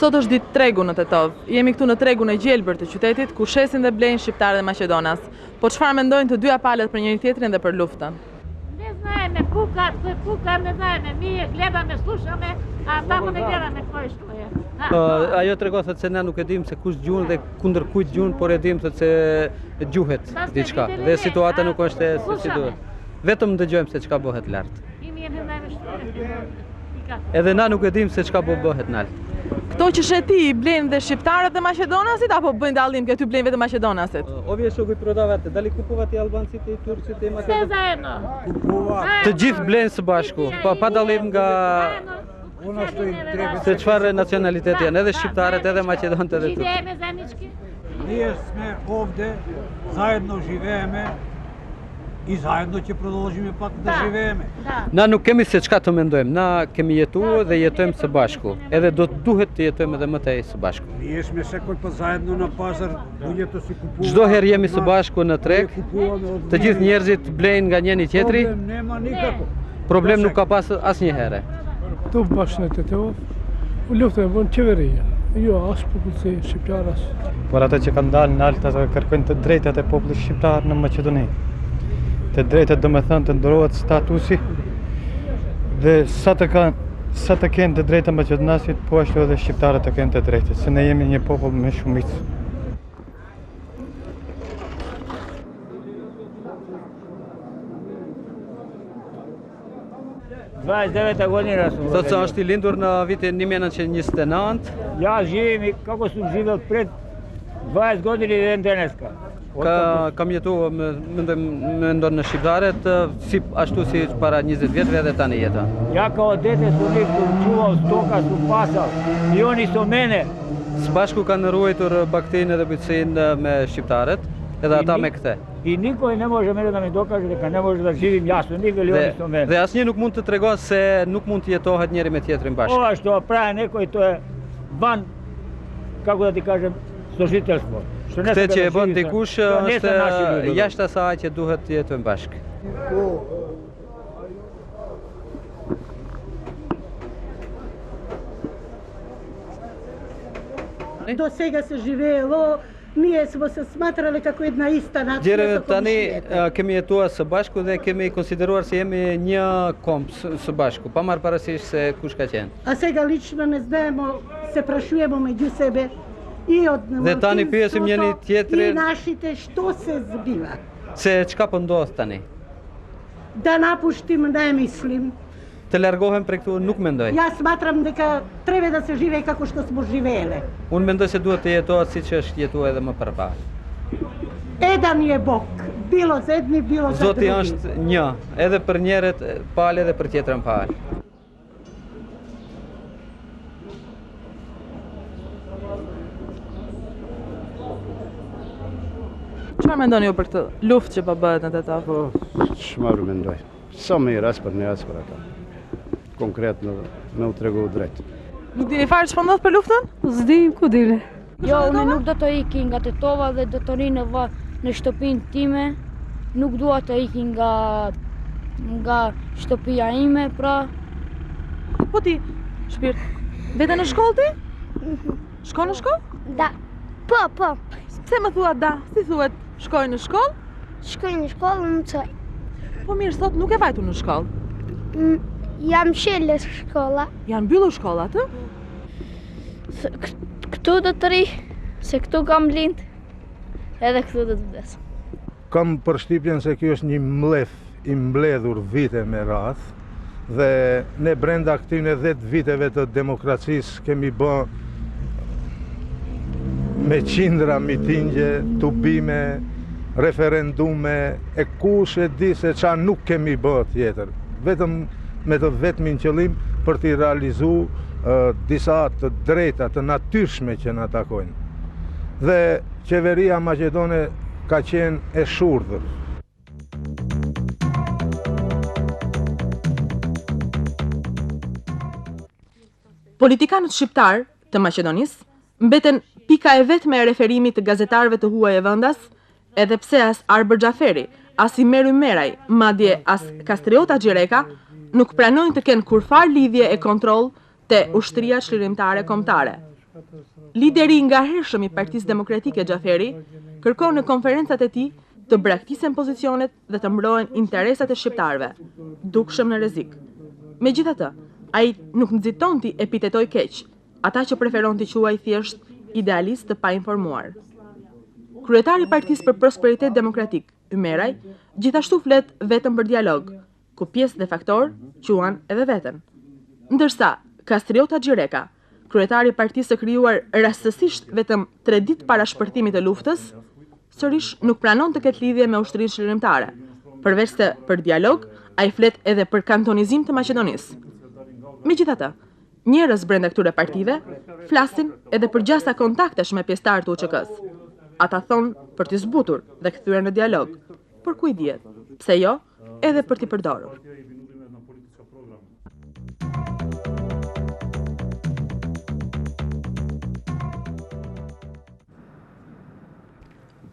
Sot është ditë tregu në Tetov. Jemi këtu në tregun e gjelbër të qytetit, ku shesin dhe blejnë shqiptarët dhe Maqedonas. Po çfarë mendojnë të dyja palët për njëri tjetrin dhe për luftën? Ne znajeme puka, ne znajeme, mi gledame, slušame, a tamo ne gledame koji što je. Ajo tregon se ne nuk e dim se kush gjun dhe kundër kujt gjun, por e dim se gjuhet diçka. Dhe situata nuk është se si duhet. Vetëm dëgjojmë se çka bëhet lart. Edhe na nuk e dim se çka bëhet lart. Këto që sheti i blejnë dhe shqiptarët dhe Maqedonasit, apo bëjnë dallim këtu blejnë vetëm Maqedonasit? Ovdje su i prodavate, da li kupuvate i Albanците i Turcите i Sve Makedonci? zajedno. Të gjithë blenë së bashku, pa dallim nga se çfarë nacionaliteti janë, edhe shqiptarët, edhe maqedonët, edhe turqët. Živeme zajednički. Ние сме овде, заедно живееме и заедно ќе продолжиме пак да живееме. Na nuk kemi se çka të mendojmë, na kemi jetuar dhe jetojmë së bashku, edhe do të duhet të jetojmë edhe më tej së bashku. Ние сме секој пат заедно на пазар, луѓето си купуваат. Çdo herë jemi së bashku në treg, të gjithë njerëzit blejnë nga njëri tjetri, Проблем нема никако. problem nuk ka pas asnjëherë. Këtu bashkë në Tetov, u luftën e bënë qeveria, jo as popullsi shqiptar as. Por ata që kanë dalë në alta të kërkojnë të drejtat e popullit shqiptar në Maqedoni. Të drejtat do me thënë të ndrohet statusi dhe sa të kenë të drejta Maqedonasit, po ashtu edhe shqiptarët të kenë të drejtat, se ne jemi një popull me shumicë. Thotë se është i lindur në vitin 1929. Ja živim kako su živjeli pred 20 godina i deneska. Kam jetuar mendon në shqiptarët si ashtu si para 20 vjetëve edhe tani jeta. Ja kao dete su njih su čuvao stoka, su pasal i oni su mene. Së bashku kanë ruajtur baktinë dhe bujqësinë me shqiptarët, edhe ata me këtë. I niko ne može mene da mi dokaže da ne može da živim jasno, nikoli oni su mene. Dhe asnjë nuk mund të tregon se nuk mund të jetohet njëri me tjetrin bashkë. Ova što pravi neko i to je van, kako da ti kažem, složiteljstvo. Këtë që e bën dikush është jashtë asaj që duhet të jetojmë bashkë. До сега се живеело, ние smo se smatrali kako jedna ista nacija. Gjere tani kemi jetuar së bashku dhe kemi konsideruar se jemi një kombë së bashku, pa marrë parasysh se kush ka qenë. A сега лично не знаемо, се прашуваме меѓу себе и од Dhe tani pyesim njëri tjetrin и нашите што се збива. se çka po ndodh tani. Да напуштим, не мислим. Të largohem prej këtu nuk mendoj. Јас smatram дека треба да се живее како што смо живееле. Unë mendoj se duhet të jetohet siç është jetuar edhe më parë. Едан е Бог, било за едни, било за Zoti други. është një, edhe për njerët palë edhe për tjetrën palë. Çfarë mendoni ju për këtë luftë që po bëhet në Tetov? Çfarë mendoj? Sa mirë as për ne as për ata. Konkret me u tregu drejt. Nuk dini fare ç'po ndodh për luftën? S'di ku dile. Jo, unë nuk do të iki nga Tetova dhe do të ri në shtëpinë time. Nuk dua të iki nga shtëpia ime, pra. Po ti, shpirt, vete në shkollë ti? Shkon në shkollë? Da. Po. Pse më thua da? Si thuhet, shkoj në shkollë? Shkoj në shkollë, më mësoj. Po mirë, sot nuk e vajtu në shkollë. Jam shele shkolla. Janë mbyllur shkollat, ë? Këtu do të ri, se këtu kam lind, edhe këtu do të vdes. Kam përshtypjen se kjo është një mlef i mbledhur vite me radhë dhe ne brenda këtyne 10 viteve të demokracisë kemi bë me qindra mitingje, tubime, referendume, e kush e di se qa nuk kemi bë tjetër. Vetëm me të vetmin qëllim për t'i realizu disa të drejta, të natyrshme që na takojnë. Dhe qeveria maqedone ka qenë e shurdhër. Politikanët shqiptar të Maqedonisë mbeten pika e vetme e referimit të gazetarëve të huaj e vendas, edhe pse as Arbër Xhaferi, as i Mery Meraj, madje as Kastriota Xhireka nuk pranojnë të kenë kurfar lidhje e kontroll te ushtria çlirimtare kombëtare. Lideri i ngahershëm i Partisë Demokratike Xhaferi kërkon në konferencat e tij të braktisen pozicionet dhe të mbrohen interesat e shqiptarëve, dukshëm në rrezik. Megjithatë, ai nuk nxitonti epitetoj keq ata që preferon t'i quaj thjesht idealist të painformuar. Kryetari i Partisë për Prosperitet Demokratik, Ymeraj, gjithashtu flet vetëm për dialog, ku pjesë dhe faktor quan edhe veten. Ndërsa Kastriota Xhireka, kryetari i partisë së krijuar rastësisht vetëm 3 ditë para shpërthimit të luftës, sërish nuk pranon të ketë lidhje me ushtrinë shërimtare. Përveç se për dialog, ai flet edhe për kantonizim të Maqedonisë. Megjithatë, njerëz brenda këtyre partive flasin edhe për gjasa kontaktesh me pjesëtarë të UÇK-s. Ata thonë për t'i zbutur dhe kthyer në dialog, por kujt dihet, pse jo, edhe për t'i përdorur.